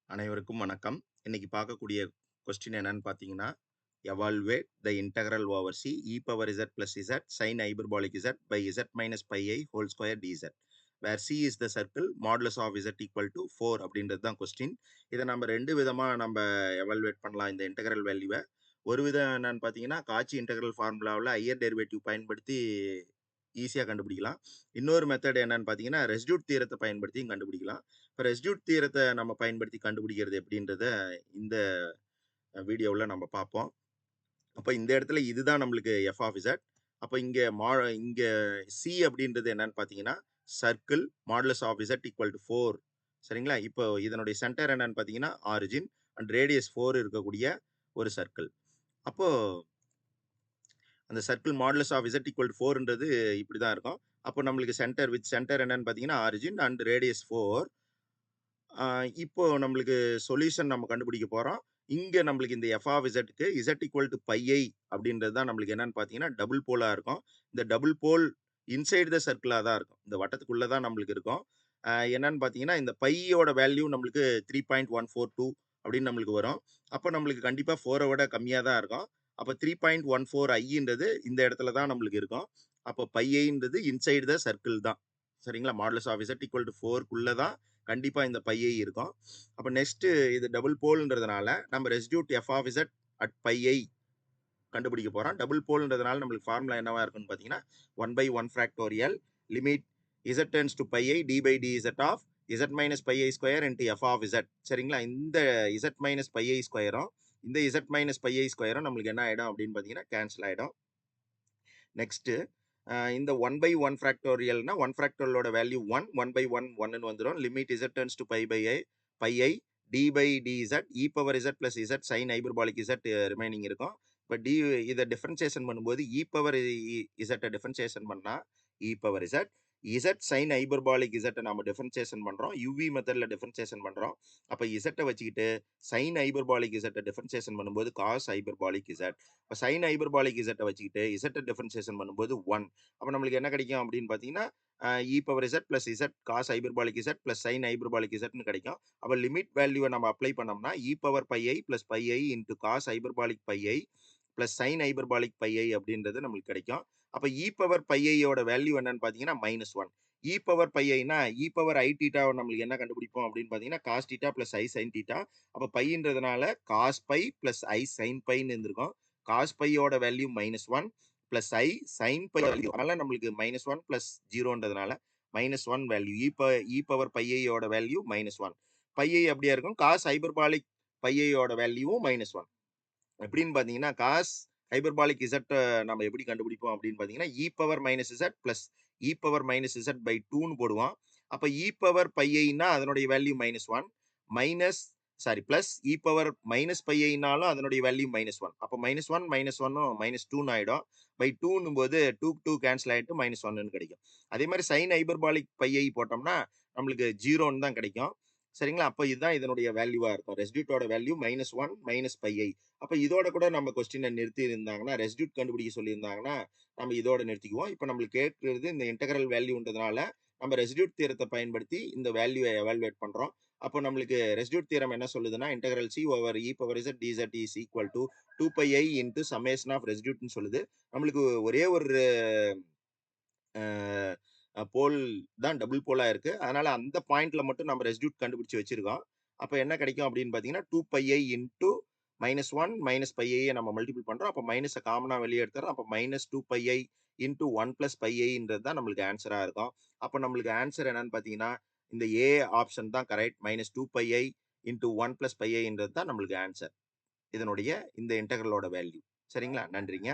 அனைவருக்கும் வணக்கம். இன்னைக்கு பார்க்கக்கூடிய கொஸ்டின் என்னன்னு பார்த்தீங்கன்னா, evaluate the integral over C e power z plus z sin hyperbolic z by z minus pi I whole square dz where c is the circle modulus of z equal to 4 அப்படின்றது தான் question. இதை நம்ம ரெண்டு விதமா நம்ம evaluate பண்ணலாம் இந்த integral வேல்யூவை. ஒரு விதம் என்னன்னு பார்த்தீங்கன்னா, காச்சி இன்டெக்ரல் ஃபார்முலாவில் ஹையர் டெரிவேட்டிவ் பயன்படுத்தி ஈஸியாக கண்டுபிடிக்கலாம். இன்னொரு மெத்தட் என்னன்னு பார்த்தீங்கன்னா, ரெசிடியூட் தியரத்தை பயன்படுத்தியும் கண்டுபிடிக்கலாம். இப்போ ரெசிடியூட் தியரத்தை நம்ம பயன்படுத்தி கண்டுபிடிக்கிறது எப்படின்றத இந்த வீடியோவில் நம்ம பார்ப்போம். அப்போ இந்த இடத்துல இதுதான் நம்மளுக்கு எஃப் ஆஃப் இசட். அப்போ இங்கே சி அப்படின்றது என்னன்னு பார்த்தீங்கன்னா, circle modulus of Z equal to 4. சரிங்களா? இப்போ இதனுடைய சென்டர் என்னன்னு பார்த்தீங்கன்னா ஆரிஜின் அண்ட் ரேடியஸ் 4 இருக்கக்கூடிய ஒரு சர்க்கிள். அப்போ அந்த circle modulus of Z equal to 4ன்றது இப்படி தான் இருக்கும். அப்போ நம்மளுக்கு சென்டர் என்னன்னு பார்த்தீங்கன்னா ஆரிஜின் அண்ட் ரேடியஸ் 4. இப்போ நம்மளுக்கு சொல்யூஷன் நம்ம கண்டுபிடிக்க போகிறோம். இங்கே நம்மளுக்கு இந்த எஃப் ஆஃப் இசட்டுக்கு Z equal to pi i அப்படின்றது தான் நம்மளுக்கு என்னன்னு பார்த்தீங்கன்னா டபுள் போலாக இருக்கும். இந்த டபுள் போல் இன்சைடு த சர்க்கிளாக தான் இருக்கும். இந்த வட்டத்துக்குள்ளே தான் நம்மளுக்கு இருக்கும். என்னன்னு பார்த்தீங்கன்னா இந்த பையோட வேல்யூ நம்மளுக்கு 3.142 அப்படின்னு நம்மளுக்கு வரும். அப்போ நம்மளுக்கு கண்டிப்பாக 4 விட கம்மியாக தான் இருக்கும். அப்போ 3.14 ஐன்றது இந்த இடத்துல தான் நம்மளுக்கு இருக்கும். அப்போ பை ஐன்றது இன்சைடு த சர்க்கிள் தான். சரிங்களா? Modulus of Z equal to 4க்குள்ளே தான் கண்டிப்பாக இந்த பை ஐ இருக்கும். அப்போ நெக்ஸ்ட்டு இது டபுள் போல்ன்றதுனால நம்ம residue F of Z at pi i கண்டுபிடிக்க போகிறோம். டபுள் போல்ன்றதுனால நம்மளுக்கு ஃபார்முலா என்னவா இருக்குன்னு பார்த்தீங்கன்னா 1/1 factorial limit z tends to pi i d by d z of z minus pi i square into f of z. சரிங்களா? இந்த இசட் மைனஸ் பை ஐ ஸ்கொயரும் இந்த இசட் மைனஸ் பை ஐ ஸ்கொயரும் நம்மளுக்கு என்ன ஆகிடும் அப்படின்னு பார்த்தீங்கன்னா கேன்சல் ஆகிடும். நெக்ஸ்ட்டு இந்த 1/1 ஃபேக்டோரியல்னா 1 ஃபேக்டோரியலோட வேல்யூ 1/1 1ன்னு வந்துடும். Limit z tends to pi i d by d z e power Z plus z sine hyperbolic z remaining இருக்கும். இப்போ இதை டிஃபரன்சியேஷன் பண்ணும்போது இ பவர் இசட்டை டிஃபரன்சியேஷன் பண்ணால் e power Z Z sine hyperbolic இசட்டை நம்ம டிஃபரன்சியேஷன் பண்ணுறோம். யூவி மெத்தடில் டிஃபரன்சியேஷன் பண்ணுறோம். அப்போ இசட்டை வச்சுக்கிட்டு சைன் ஹைபர்பாலிக் இசட்டை டிஃபரன்சியேஷன் பண்ணும்போது காஸ் ஹைபர்பாலிக் இசட். இப்போ சைன் ஹைபர்பாலிக் இசட்டை வச்சுக்கிட்டு இசட்டை டிஃபரன்சியேஷன் பண்ணும்போது 1. அப்போ நம்மளுக்கு என்ன கிடைக்கும் அப்படின்னு பார்த்தீங்கன்னா e power Z plus Z cos hyperbolic Z plus sine hyperbolic இசட்னு கிடைக்கும். அப்போ லிமிட் வேல்யூவை நம்ம அப்ளை பண்ணோம்னா e power pi i plus pi i into cos hyperbolic pi i plus sine hyperbolic pi i அப்படின்றது நம்மளுக்கு கிடைக்கும். அப்போ இ பவர் பை ஐயோட வேல்யூ என்னன்னு பார்த்தீங்கன்னா -1. இ பவர் பை ஐனா இ பவர் ஐ டீட்டாவை நம்மளுக்கு என்ன கண்டுபிடிப்போம் அப்படின்னு பார்த்தீங்கன்னா cos theta plus i sine theta. அப்போ பைன்றதுனால cos pi plus i sine பைன்னு இருந்திருக்கும். காஸ் பையோட value -1 plus i sine pi value, அதனால நம்மளுக்கு -1 பிளஸ் 0ன்றதுனால -1 வேல்யூ இ பவர் பை ஐயோட வேல்யூ -1. பை ஐ அப்படியே இருக்கும். காஸ் ஹைபர்பாலிக் பை ஐயோட வேல்யூவும் -1. எப்படின்னு பார்த்தீங்கன்னா காஸ் ஹைபர்பாலிக் இசட் நம்ம எப்படி கண்டுபிடிப்போம் அப்படின்னு பார்த்தீங்கன்னா e power minus Z plus e power minus Z by 2ன்னு போடுவோம். அப்போ இ பவர் பை ஐனா அதனுடைய value -1 minus plus e power minus pi ஐனாலும் அதனுடைய வேல்யூ -1. அப்போ -1 -1ம் -2ன்னு ஆகிடும். பை 2ன்னும் போது 2 கேன்சல் ஆகிட்டு -1ன்னு கிடைக்கும். அதே மாதிரி சைன் ஹைபர்பாலிக் பை ஐ போட்டோம்னா நம்மளுக்கு 0ன்னு தான் கிடைக்கும். சரிங்களா? அப்போ இதுதான் இதனுடைய வேல்யூவா இருக்கும். ரெசிடியூட்டோட வேல்யூ -1 மைனஸ் பை ஐ. அப்போ இதோட கூட நம்ம கொஸ்டினை நிறுத்தி இருந்தாங்கன்னா ரெசிடியூட் கண்டுபிடிக்க சொல்லியிருந்தாங்கன்னா நம்ம இதோட நிறுத்திக்குவோம். இப்போ நம்மளுக்கு கேட்கறது இந்த இன்டெக்ரல் வேல்யூன்றதுனால நம்ம ரெசிடியூட் தியரத்தை பயன்படுத்தி இந்த வேல்யூவை எவால்வேட் பண்றோம். அப்போ நம்மளுக்கு ரெசிடியூட் தியரம் என்ன சொல்லுதுன்னா integral C over e power Z dZ is equal to 2 πi into summation of ரெசிடியூட்னு சொல்லுது. நம்மளுக்கு ஒரே ஒரு போல் தான் டபுள் போலாக இருக்குது. அதனால் அந்த பாயிண்ட்டில் மட்டும் நம்ம ரெசிடியூட் கண்டுபிடிச்சி வச்சுருக்கோம். அப்போ என்ன கிடைக்கும் அப்படின்னு பார்த்தீங்கன்னா 2 πi இன்ட்டு -1 மைனஸ் பை ஐயை நம்ம மல்டிபிள் பண்ணுறோம். அப்போ மைனஸை காமனாக வெளியே எடுத்துறோம். அப்போ -2 πi இன்ட்டு 1 + πiன்றது தான் நம்மளுக்கு ஆன்சராக இருக்கும். அப்போ நம்மளுக்கு ஆன்சர் என்னன்னு பார்த்தீங்கன்னா இந்த ஏ ஆப்ஷன் தான் கரெக்ட். -2 πi இன்ட்டு 1 + πiன்றது தான் நம்மளுக்கு ஆன்சர். இதனுடைய இந்த இன்டெக்ரலோட வேல்யூ. சரிங்களா? நன்றிங்க.